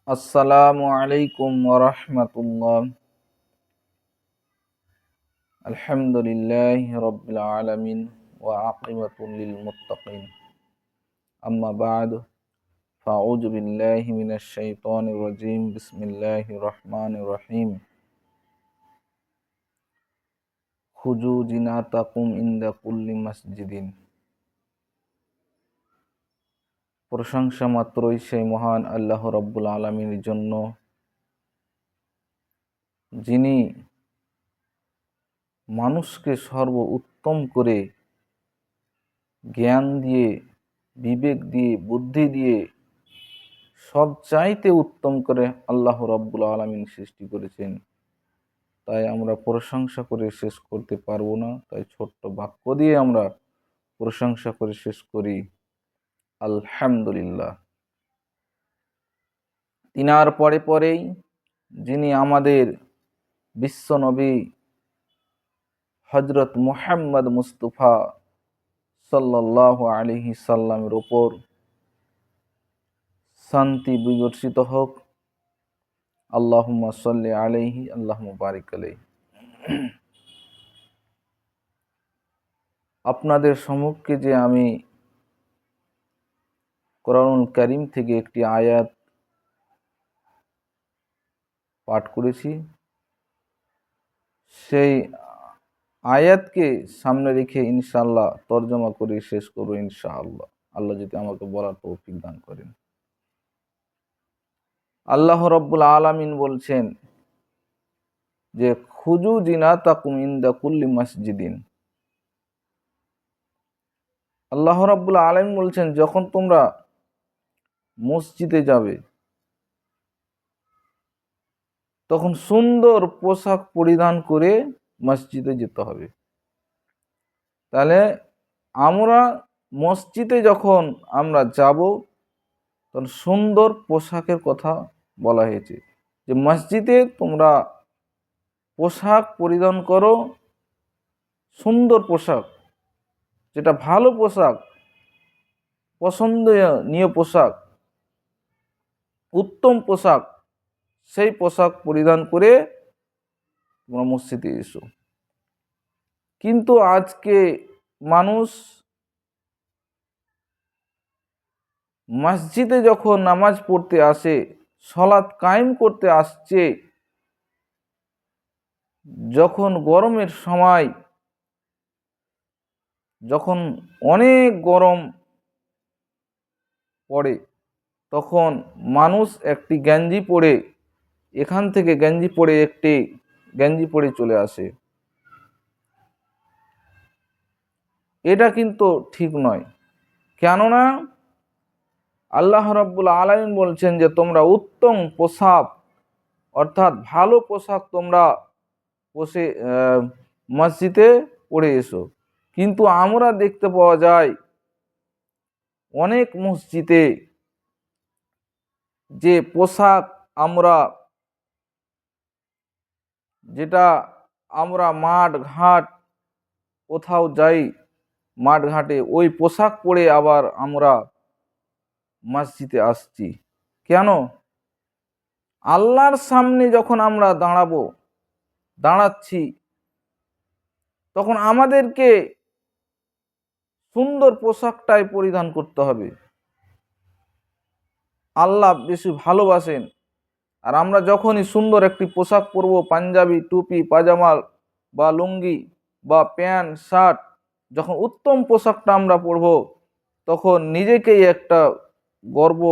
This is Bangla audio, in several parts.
আসসালামু আলাইকুম ওয়া রাহমাতুল্লাহ। আলহামদুলিল্লাহি রাব্বিল আলামিন ওয়া আকিবাতুল লিল মুত্তাকিন। আম্মা বা'দু ফাআউযু বিল্লাহি মিনাশ শাইতানির রাজীম। বিসমিল্লাহির রহমানির রহিম। খুযু জিনাতাকুম ইনদা কুল্লি মাসজিদিন। প্রশংসা মাত্রই সেই মহান আল্লাহ রাব্বুল আলামিনের জন্য, যিনি মানুষকে সর্ব উত্তম করে জ্ঞান দিয়ে, বিবেক দিয়ে, বুদ্ধি দিয়ে সব চাইতে উত্তম করে আল্লাহ রাব্বুল আলামিন সৃষ্টি করেছেন। তাই আমরা প্রশংসা করে শেষ করতে পারবো না। তাই ছোট্ট বাক্য দিয়ে আমরা প্রশংসা করে শেষ করি, আলহামদুলিল্লাহ। তিনার পরে পরেই যিনি আমাদের বিশ্ব নবী হযরত মুহাম্মদ মুস্তাফা সাল্লাল্লাহু আলাইহি সাল্লামের উপর শান্তি বিবর্ষিত হোক। আল্লাহুম্মা সাল্লি আলাইহি, আল্লাহুম্মা বারিক আলাইহি। আপনাদের সম্মুখে যে আমি কোরআনুল কারীম থেকে একটি আয়াত পাঠ করেছি, সেই আয়াতকে সামনে রেখে ইনশাআল্লাহ তরজমা করে শেষ করব ইনশাআল্লাহ, আল্লাহ যদি আমাকে বলার তৌফিক দান করেন। আল্লাহ রাব্বুল আলামিন বলছেন যে খুযু জিনাতাকুম ইনদা কুল্লি মাসজিদিন। আল্লাহ রাব্বুল আলামিন বলছেন, যখন তোমরা মসজিদে যাবে তখন সুন্দর পোশাক পরিধান করে মসজিদে যেতে হবে। তাহলে আমরা মসজিদে যখন আমরা যাব তখন সুন্দর পোশাকের কথা বলা হয়েছে, যে মসজিদে তোমরা পোশাক পরিধান করো, সুন্দর পোশাক, যেটা ভালো পোশাক, পছন্দনীয় পোশাক, উত্তম পোশাক, সেই পোশাক পরিধান করে তোমরা মসজিদে এসো। কিন্তু আজকে মানুষ মসজিদে যখন নামাজ পড়তে আসে, সালাত কায়েম করতে আসছে, যখন গরমের সময়, যখন অনেক গরম পড়ে, তখন মানুষ একটি গেঞ্জি পরে, এখান থেকে গেঞ্জি পরে একটি গেঞ্জি পরে চলে আসে। এটা কিন্তু ঠিক নয়। কেননা আল্লাহ রাব্বুল আলামিন বলছেন যে তোমরা উত্তম পোশাক, অর্থাৎ ভালো পোশাক তোমরা মসজিদে পরে এসো। কিন্তু আমরা দেখতে পাওয়া যায় অনেক মসজিদে যে পোশাক যেটা আমরা মাঠ ঘাট কোথাও যাই, মাঠ ঘাটে ওই পোশাক পরে আবার আমরা মসজিদে আসছি। কেন? আল্লাহর সামনে যখন আমরা দাঁড়াচ্ছি, তখন আমাদেরকে সুন্দর পোশাকটাই পরিধান করতে হবে। আল্লাহ বেশি ভালোবাসেন। আর আমরা যখনই সুন্দর একটি পোশাক পরবো, পাঞ্জাবি, টুপি, পাজামা বা লুঙ্গি বা প্যান্ট শার্ট, যখন উত্তম পোশাকটা আমরা পরবো, তখন নিজেকেই একটা গর্ব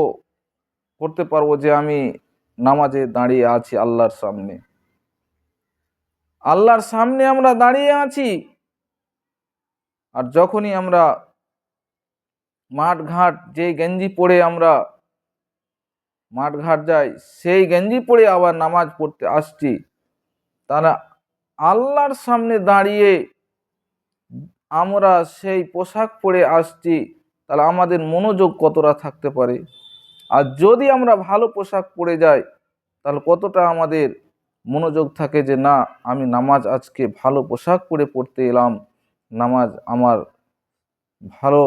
করতে পারবো যে আমি নামাজে দাঁড়িয়ে আছি আল্লাহর সামনে। আল্লাহর সামনে আমরা দাঁড়িয়ে আছি। আর যখনই আমরা মাঠ ঘাট যে গেঞ্জি পরে আমরা মাঠ ঘাট যাই, সেই গেঞ্জি পরে আবার নামাজ পড়তে আসছি, তারা আল্লাহর সামনে দাঁড়িয়ে আমরা সেই পোশাক পরে আসছি, তাহলে আমাদের মনোযোগ কতটা থাকতে পারে। আর যদি আমরা ভালো পোশাক পরে যাই, তাহলে কতটা আমাদের মনোযোগ থাকে যে না, আমি নামাজ আজকে ভালো পোশাক পরে পড়তে এলাম, নামাজ আমার ভালো,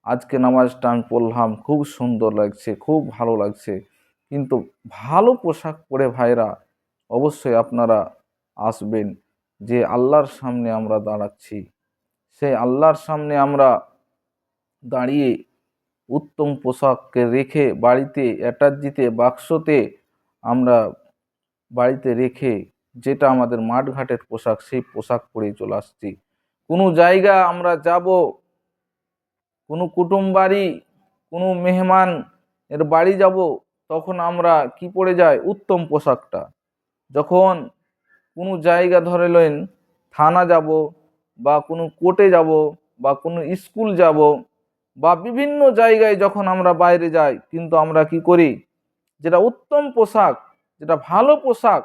আজকে নামাজটা আমি পড়লাম, খুব সুন্দর লাগছে, খুব ভালো লাগছে। কিন্তু ভালো পোশাক পরে ভাইরা অবশ্যই আপনারা আসবেন, যে আল্লাহর সামনে আমরা দাঁড়াচ্ছি, সেই আল্লাহর সামনে আমরা দাঁড়িয়ে উত্তম পোশাককে রেখে বাড়িতে অ্যাটাচিতে বাক্সতে আমরা বাড়িতে রেখে, যেটা আমাদের মাঠঘাটের পোশাক, সেই পোশাক পরেই চলে আসছি। কোনো জায়গা আমরা যাব, কোনো কুটুম বাড়ি, কোনো মেহমান এর বাড়ি যাব, তখন আমরা কি পরে যাই? উত্তম পোশাকটা। যখন কোনো জায়গা ধরে লইন থানা যাব, বা কোনো কোর্টে যাব, বা কোনো স্কুল যাব, বা বিভিন্ন জায়গায় যখন আমরা বাইরে যাই, কিন্তু আমরা কি করি? যেটা উত্তম পোশাক, যেটা ভালো পোশাক,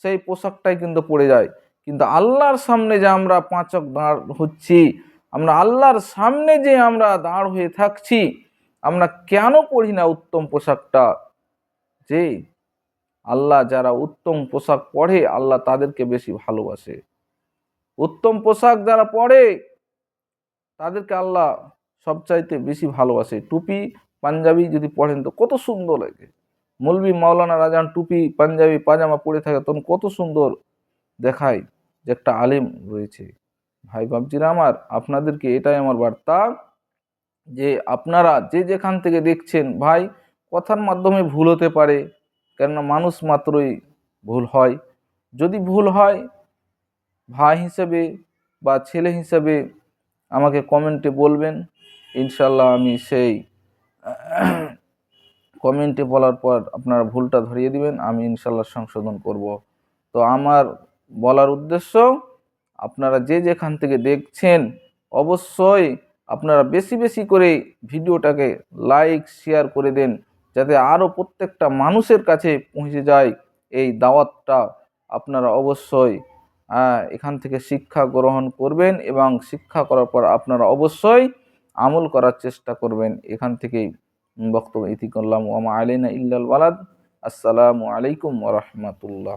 সেই পোশাকটাই কিন্তু পরে যায়। কিন্তু আল্লাহর সামনে যে আমরা পাঁচক দাঁড় হচ্ছি, আমরা আল্লাহর সামনে যে আমরা দাঁড় হয়ে থাকছি, আমরা কেন পড়ি না উত্তম পোশাকটা? যে আল্লাহ যারা উত্তম পোশাক পরে, আল্লাহ তাদেরকে বেশি ভালোবাসে। উত্তম পোশাক যারা পরে, তাদেরকে আল্লাহ সবচাইতে বেশি ভালোবাসে। টুপি পাঞ্জাবি যদি পরেন তো কত সুন্দর লাগে। মৌলভী মাওলানা রাজান টুপি পাঞ্জাবি পাজামা পরে থাকে, তখন কত সুন্দর দেখায় যে একটা আলেম রয়েছে। ভাই বাবজিরা আমার, আপনাদেরকে এটাই আমার বার্তা, যে আপনারা যে যেখান থেকে দেখছেন, ভাই কথার মাধ্যমে ভুল হতে পারে, কেননা মানুষ মাত্রই ভুল হয়। যদি ভুল হয়, ভাই হিসেবে বা ছেলে হিসেবে আমাকে কমেন্টে বলবেন। ইনশাল্লাহ আমি সেই কমেন্টে বলার পর আপনারা ভুলটা ধরিয়ে দিবেন, আমি ইনশাল্লাহ সংশোধন করব। তো আমার বলার উদ্দেশ্য, আপনারা যে যেখান থেকে দেখছেন, অবশ্যই আপনারা বেশি বেশি করে ভিডিওটাকে লাইক শেয়ার করে দেন, যাতে আরও প্রত্যেকটা মানুষের কাছে পৌঁছে যায় এই দাওয়াতটা। আপনারা অবশ্যই এখান থেকে শিক্ষা গ্রহণ করবেন, এবং শিক্ষা করার পর আপনারা অবশ্যই আমল করার চেষ্টা করবেন। এখান থেকেই বক্তব্য ইতি করলাম। ওয়া মা আলাইনা ইল্লাল বালাদ। আসসালামু আলাইকুম ওয়া রাহমাতুল্লাহ।